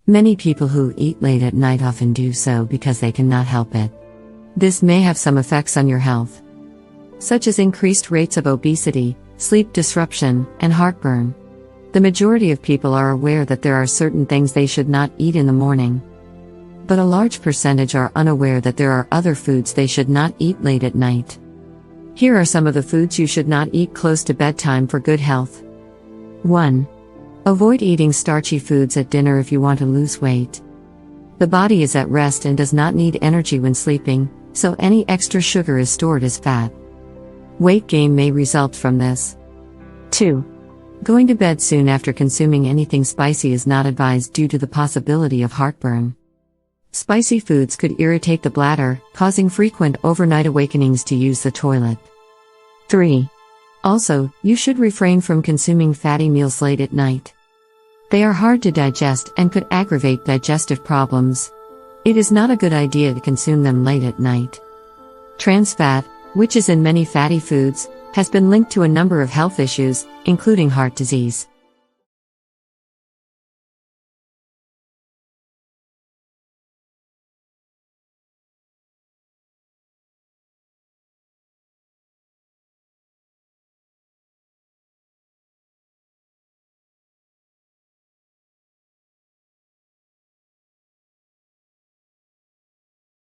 Many people who eat late at night often do so because they cannot help it. This may have some effects on your health, such as increased rates of obesity, sleep disruption, and heartburn. The majority of people are aware that there are certain things they should not eat in the morning, but a large percentage are unaware that there are other foods they should not eat late at night. Here are some of the foods you should not eat close to bedtime for good health. 1. Avoid eating starchy foods at dinner if you want to lose weight. The body is at rest and does not need energy when sleeping, so any extra sugar is stored as fat. Weight gain may result from this. 2. Going to bed soon after consuming anything spicy is not advised due to the possibility of heartburn. Spicy foods could irritate the bladder, causing frequent overnight awakenings to use the toilet. 3. Also, you should refrain from consuming fatty meals late at night. They are hard to digest and could aggravate digestive problems. It is not a good idea to consume them late at night. Trans fat, which is in many fatty foods, has been linked to a number of health issues, including heart disease.